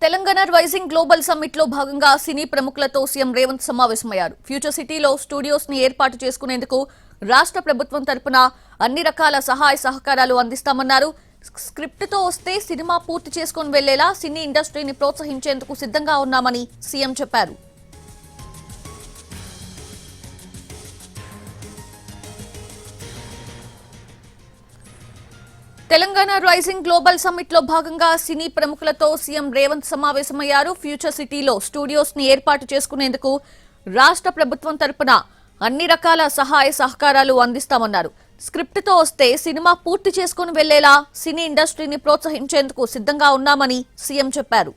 Telangana Rising Global Summit లో భాగంగా సినీ ప్రముఖులతో సీఎం రేవంత్ సమావేశమయ్యారు. ఫ్యూచర్ సిటీలో స్టూడియోస్ ని ఏర్పాటు చేసుకునేందుకు రాష్ట్ర ప్రభుత్వం తరపున అన్ని రకాల సహాయ సహకారాలు అందిస్తామన్నారు. స్క్రిప్ట్ తో వస్తే సినిమా పూర్తి చేసుకొని వెళ్లేలా సినీ ఇండస్ట్రీని ప్రోత్సహించేందుకు సిద్ధంగా ఉన్నామని సీఎం చెప్పారు. తెలంగాణ రైజింగ్ గ్లోబల్ సమ్మిట్ లో భాగంగా సినీ ప్రముఖులతో సీఎం రేవంత్ సమావేశమయ్యారు. ఫ్యూచర్ సిటీలో స్టూడియోస్ ని ఏర్పాటు చేసుకునేందుకు రాష్ట్ర ప్రభుత్వం తరపున అన్ని రకాల సహాయ సహకారాలు అందిస్తామన్నారు. స్క్రిప్ట్ తో వస్తే సినిమా పూర్తి చేసుకుని వెళ్లేలా సినీ ఇండస్ట్రీని ప్రోత్సహించేందుకు సిద్ధంగా ఉన్నామని సీఎం చెప్పారు.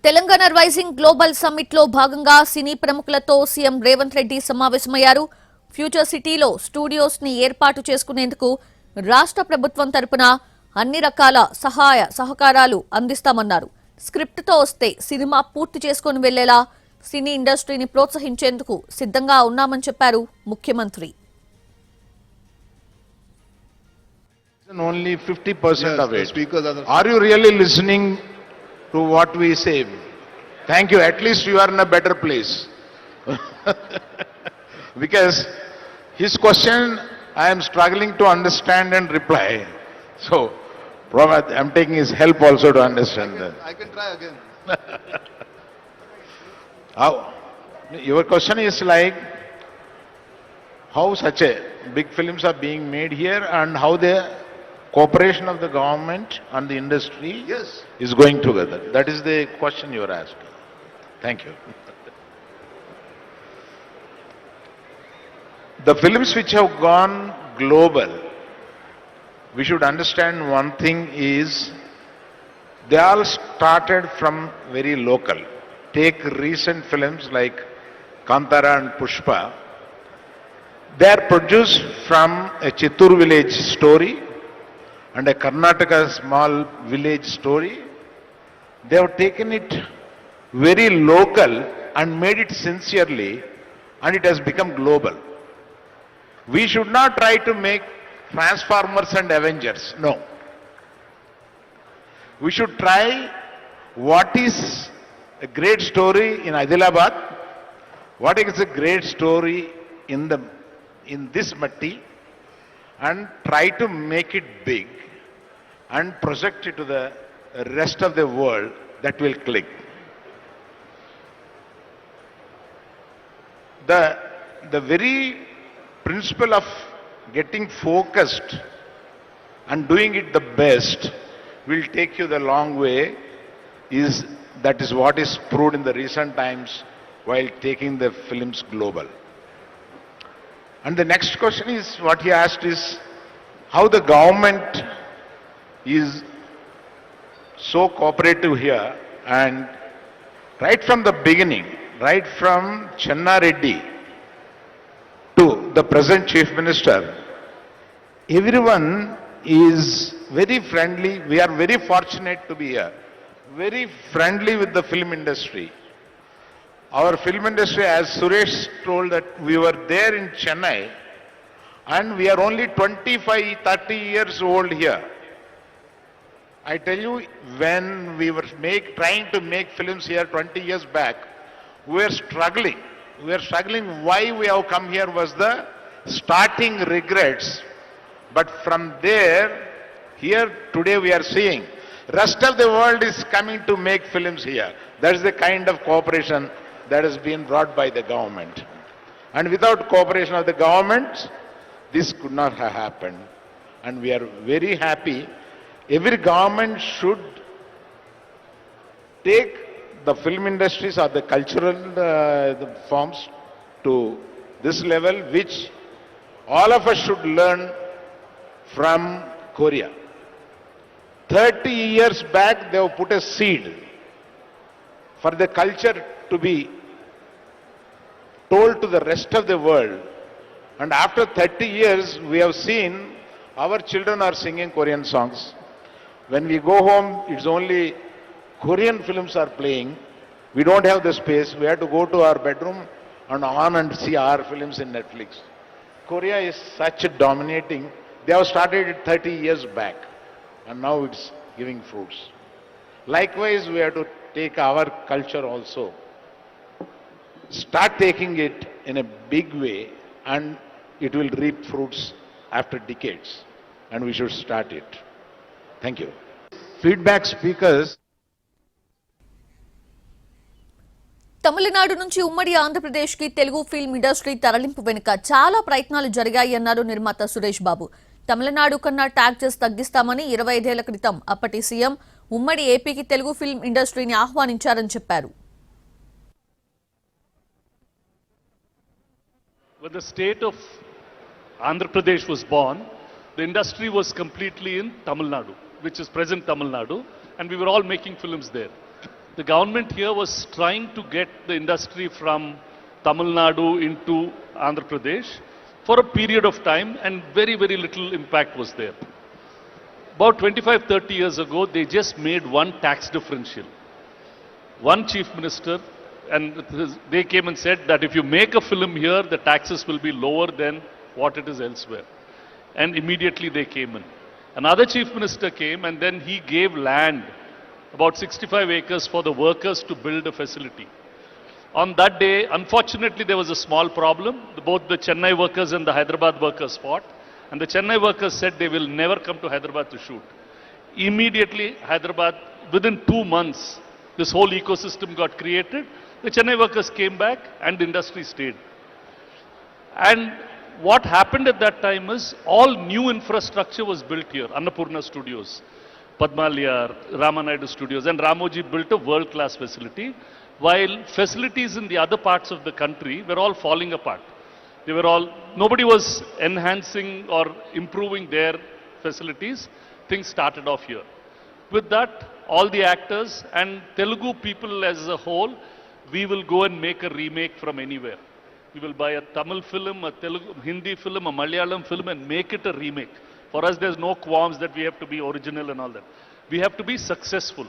తెలంగాణ రైజింగ్ గ్లోబల్ సమ్మిట్ లో భాగంగా సినీ ప్రముఖులతో సీఎం రేవంత్ రెడ్డి సమావేశమయ్యారు. ఫ్యూచర్ సిటీలో స్టూడియోస్ ని ఏర్పాటు చేసుకునేందుకు రాష్ట్ర ప్రభుత్వం తరపున అన్ని రకాల సహాయ సహకారాలు అందిస్తామన్నారు. స్క్రిప్ట్ తో వస్తే సినిమా పూర్తి చేసుకుని వెళ్లేలా సినీ ఇండస్ట్రీని ప్రోత్సహించేందుకు సిద్ధంగా ఉన్నామని చెప్పారు ముఖ్యమంత్రి. Only 50% of it. Are you really listening to what we say? Thank you. At least you are in a better place. Because his question I am struggling to understand and reply. So, I'm taking his help also to understand that. I can try again. Your question is like how such a big films are being made here and how the cooperation of the government and the industry is going together. That is the question you are asking. Thank you. The films which have gone global, we should understand one thing is they all started from very local. Take recent films like Kantara and Pushpa. They are produced from a Chittur village story and a Karnataka small village story. They have taken it very local and made it sincerely, and it has become global. We should not try to make Transformers and Avengers. No. We should try what is a great story in Adilabad, what is a great story in this matti, and try to make it big and project it to the rest of the world. That will click. The very principle of getting focused and doing it the best will take you the long way. That is what is proved in the recent times while taking the films global. And the next question is, what he asked is, how the government is so cooperative here, and right from the beginning, right from Channa Reddy to the present Chief Minister, everyone is very friendly. We are very fortunate to be here. Very friendly with the film industry. Our film industry, as Suresh told, that we were there in Chennai and we are only 25-30 years old here. I tell you, when we were trying to make films here 20 years back, we were struggling. We were struggling. Why we have come here was the starting regrets. But from there, here today we are seeing, rest of the world is coming to make films here. That is the kind of cooperation that has been brought by the government. And without cooperation of the government, this could not have happened. and we are very happy. Every government should take the film industries or the cultural the forms to this level, which all of us should learn from Korea. 30 years back, they have put a seed for the culture to be told to the rest of the world. And after 30 years, we have seen our children are singing Korean songs. When we go home, it's only Korean films are playing. We don't have the space. We have to go to our bedroom and on and see our films in Netflix. Korea is such a dominating. They have started it 30 years back, and now it's giving fruits. Likewise, we have to take our culture also, start taking it in a big way, and it will reap fruits after decades, and we should start it. Thank you. Feedback speakers. Tamil Nadu నుంచి ఉమ్మడి ఆంధ్రప్రదేశ్కి Telugu film industry తరలింపు వెనుక చాలా ప్రయత్నాలు జరిగాయన్నారు నిర్మాత సురేష్ బాబు. తమిళనాడు కన్నా taxes తగ్గిస్తామని 25 ఏళ్ల క్రితం అప్పటి సీఎం ఉమ్మడి ఏపీకి తెలుగు ఫిల్మ్ ఇండస్ట్రీని ఆహ్వానించారని చెప్పారు. When the state of Andhra Pradesh was born, the industry was completely in Tamil Nadu, which is present Tamil Nadu, and we were all making films there. The government here was trying to get the industry from Tamil Nadu into Andhra Pradesh for a period of time, and very, very little impact was there. About 25-30 years ago, they just made one tax differential. One chief minister, and they came and said that if you make a film here, the taxes will be lower than what it is elsewhere. And immediately they came in. Another chief minister came, and then he gave land, about 65 acres, for the workers to build a facility. On that day, unfortunately, there was a small problem. Both the Chennai workers and the Hyderabad workers fought, and the Chennai workers said they will never come to Hyderabad to shoot. Immediately, Hyderabad, within 2 months, this whole ecosystem got created. The Chennai workers came back and the industry stayed. And what happened at that time is all new infrastructure was built here. Annapurna Studios, Padmaliyar, Ramanaidu Studios, and Ramoji built a world-class facility, while facilities in the other parts of the country were all falling apart. They were all, nobody was enhancing or improving their facilities. Things started off here. With that, all the actors and Telugu people as a whole, we will go and make a remake from anywhere. We will buy a Tamil film, a Telugu, Hindi film, a Malayalam film, and make it a remake. For us, there's no qualms that we have to be original and all that. We have to be successful.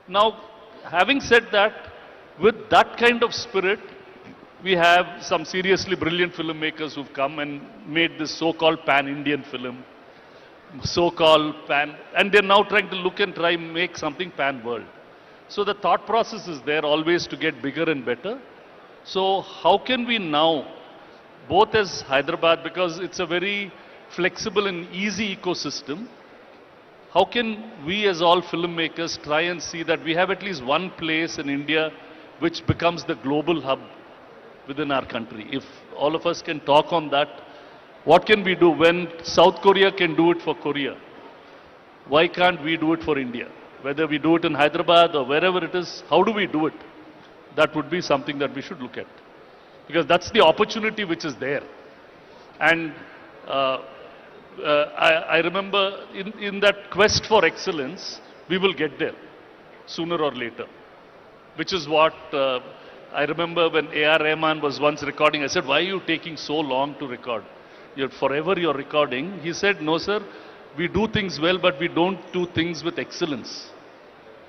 Now, having said that, with that kind of spirit, we have some seriously brilliant filmmakers who've come and made this so-called pan-Indian film, so-called pan, and they're now trying to look and try and make something pan-world. So the thought process is there always to get bigger and better. So how can we now, both as Hyderabad, because it's a very flexible and easy ecosystem, how can we as all filmmakers try and see that we have at least one place in India which becomes the global hub within our country? If all of us can talk on that, what can we do when South Korea can do it for Korea? Why can't we do it for India? Whether we do it in Hyderabad or wherever it is, how do we do it? That would be something that we should look at. Because that's the opportunity which is there. And I remember in that quest for excellence, we will get there sooner or later. Which is what I remember when A.R. Rahman was once recording. I said, why are you taking so long to record? Forever you're recording. He said, no sir, we do things well, but we don't do things with excellence.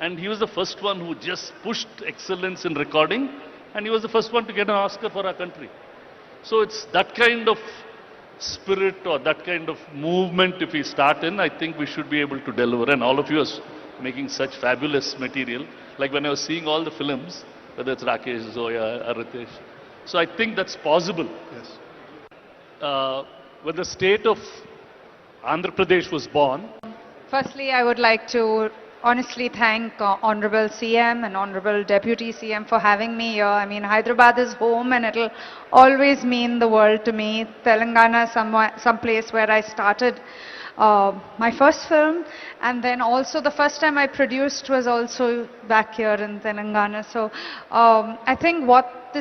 And he was the first one who just pushed excellence in recording, and he was the first one to get an Oscar for our country. So it's that kind of spirit or that kind of movement if we start in, I think we should be able to deliver. And all of you are making such fabulous material. Like when I was seeing all the films, whether it's Rakesh, Zoya, Aritesh. So I think that's possible. Yes. When the state of Andhra Pradesh was born. Firstly, I would like to honestly thank Honorable CM and Honorable Deputy CM for having me here. I mean, Hyderabad is home and it'll always mean the world to me. Telangana, some place where I started my first film, and then also the first time I produced was also back here in Telangana. So I think what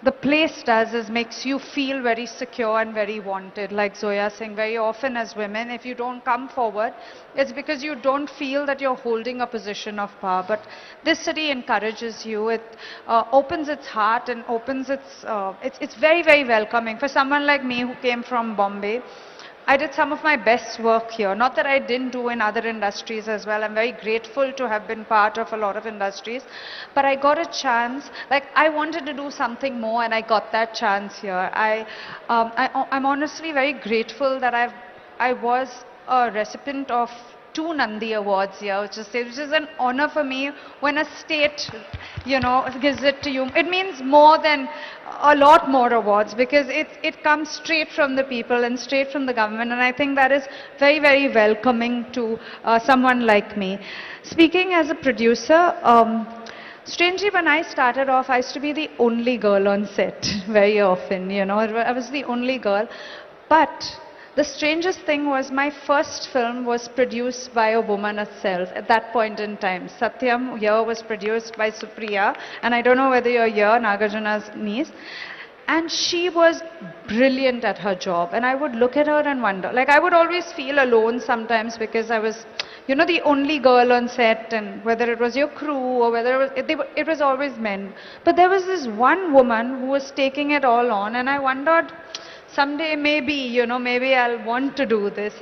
the place does is makes you feel very secure and very wanted. Like Zoya saying, very often as women, if you don't come forward, it's because you don't feel that you're holding a position of power. But this city encourages you. It opens its heart and opens it's very, very welcoming. For someone like me who came from Bombay, I did some of my best work here. Not that I didn't do in other industries as well. I'm very grateful to have been part of a lot of industries. But I got a chance, like I wanted to do something more and I got that chance here. I'm honestly very grateful that I was a recipient of 2 Nandi Awards here, which is an honor for me when a state, gives it to you. It means more than a lot more awards because it comes straight from the people and straight from the government, and I think that is very, very welcoming to someone like me. Speaking as a producer, strangely, when I started off, I used to be the only girl on set very often, I was the only girl. But the strangest thing was my first film was produced by a woman herself at that point in time. Satyam here was produced by Supriya, and I don't know whether you're here, Nagarjuna's niece. And she was brilliant at her job. And I would look at her and wonder, like I would always feel alone sometimes because I was, the only girl on set, and whether it was your crew or whether it was always men. But there was this one woman who was taking it all on, and I wondered, someday maybe I'll want to do this.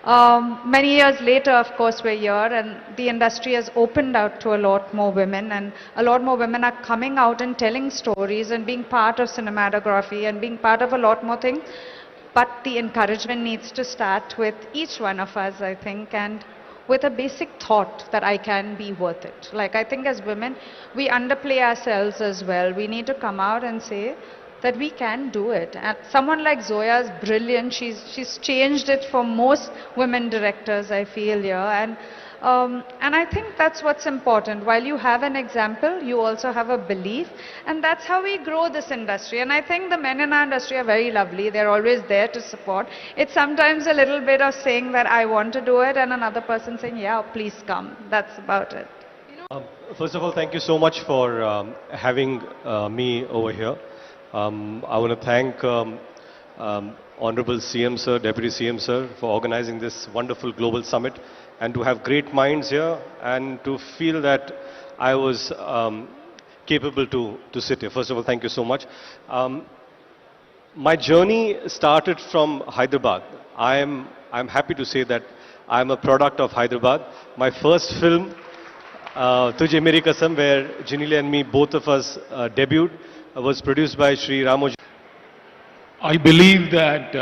Many years later, of course, we're here and the industry has opened out to a lot more women, and a lot more women are coming out and telling stories and being part of cinematography and being part of a lot more things. But the encouragement needs to start with each one of us, I think, and with a basic thought that I can be worth it. Like I think as women, we underplay ourselves as well. We need to come out and say that we can do it. And someone like Zoya is brilliant. She's changed it for most women directors, I feel, here. And I think that's what's important. While you have an example, you also have a belief, and that's how we grow this industry. And I think the men in our industry are very lovely. They're always there to support. It's sometimes a little bit of saying that I want to do it, and another person saying, yeah, please come. That's about it. First of all, thank you so much for having me over here. I want to thank Honorable CM Sir, Deputy CM Sir for organizing this wonderful global summit, and to have great minds here and to feel that I was capable to sit here. First of all, thank you so much. My journey started from Hyderabad. I'm happy to say that I'm a product of Hyderabad. My first film, Tujhe Meri Kasam, where Ginili and me, both of us debuted, was produced by Sri Ramoji. I believe that